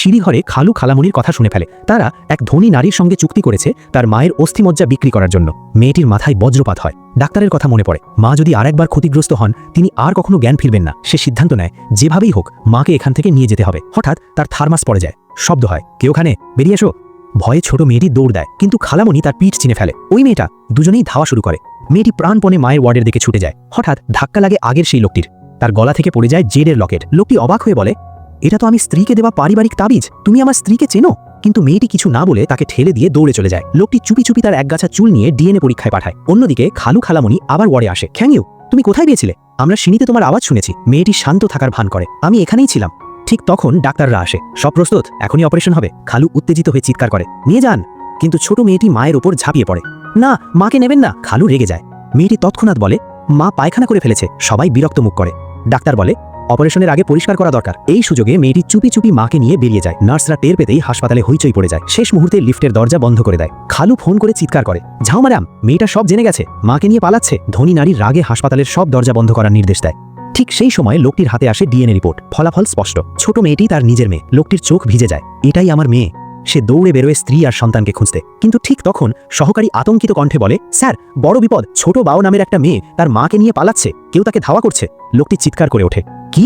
সিঁড়িঘরে খালু খালামুনির কথা শুনে ফেলে। তারা এক ধনী নারীর সঙ্গে চুক্তি করেছে তার মায়ের অস্থিমজ্জা বিক্রি করার জন্য। মেয়েটির মাথায় বজ্রপাত হয়। ডাক্তারের কথা মনে পড়ে, মা যদি আরেকবার ক্ষতিগ্রস্ত হন তিনি আর কখনো জ্ঞান ফিরবেন না। সে সিদ্ধান্ত নেয় যেভাবেই হোক মাকে এখান থেকে নিয়ে যেতে হবে। হঠাৎ তার থার্মাস পড়ে যায়, শব্দ হয়, কেউ ওখানে, বেরিয়ে এসো। ভয়ে ছোট মেয়েটি দৌড় দেয়, কিন্তু খালামণি তার পিঠ চিনে ফেলে। ওই মেয়েটা, দুজনেই ধাওয়া শুরু করে। মেয়েটি প্রাণপণে মায়ের ওয়ার্ডের দিকে ছুটে যায়। হঠাৎ ধাক্কা লাগে আগের সেই লোকটির। তার গলা থেকে পড়ে যায় জেডের লকেট। লোকটি অবাক হয়ে বলে, এটা তো আমি স্ত্রীকে দেওয়া পারিবারিক তাবিজ, তুমি আমার স্ত্রীকে চেনো? কিন্তু মেয়েটি কিছু না বলে তাকে ঠেলে দিয়ে দৌড়ে চলে যায়। লোকটি চুপি চুপি তার একগাছা চুল নিয়ে ডিএনএ পরীক্ষায় পাঠায়। অন্যদিকে খালু খালামণি আবার ওয়ার্ডে আসে। খ্যাংইউ, তুমি কোথায় গিয়েছিলে? আমরা সিঁড়িতে তোমার আওয়াজ শুনেছি। মেয়েটি শান্ত থাকার ভান করে, আমি এখানেই ছিলাম। ঠিক তখন ডাক্তাররা আসে। সব প্রস্তুত, এখনই অপারেশন হবে। খালু উত্তেজিত হয়ে চিৎকার করে, নিয়ে যান। কিন্তু ছোট মেয়েটি মায়ের ওপর ঝাঁপিয়ে পড়ে। না, মাকে নেবেন না। খালু রেগে যায়। মেয়েটি তৎক্ষণাৎ বলে, মা পায়খানা করে ফেলেছে। সবাই বিরক্ত মুখ করে। ডাক্তার বলে, অপারেশনের আগে পরিষ্কার করা দরকার। এই সুযোগে মেয়েটি চুপি চুপি মাকে নিয়ে বেরিয়ে যায়। নার্সরা টের পেতেই হাসপাতালে হইচই পড়ে যায়। শেষ মুহূর্তে লিফটের দরজা বন্ধ করে দেয়। খালু ফোন করে চিৎকার করে, যাও ম্যাডাম, মেয়েটা সব জেনে গেছে, মাকে নিয়ে পালাচ্ছে। ধনী নারীর রাগে হাসপাতালের সব দরজা বন্ধ করার নির্দেশ দেয়। ঠিক সেই সময় লোকটির হাতে আসে ডিএনএ রিপোর্ট। ফলাফল স্পষ্ট, ছোট মেয়েটি তার নিজের মেয়ে। লোকটির চোখ ভিজে যায়, এটাই আমার মেয়ে। সে দৌড়ে বেরোয় স্ত্রী আর সন্তানকে খুঁজতে। কিন্তু ঠিক তখন সহকারী আতঙ্কিত কণ্ঠে বলে, স্যার, বড় বিপদ, ছোট বাও নামের একটা মেয়ে তার মাকে নিয়ে পালাচ্ছে, কেউ তাকে ধাওয়া করছে। লোকটি চিৎকার করে ওঠে, কি?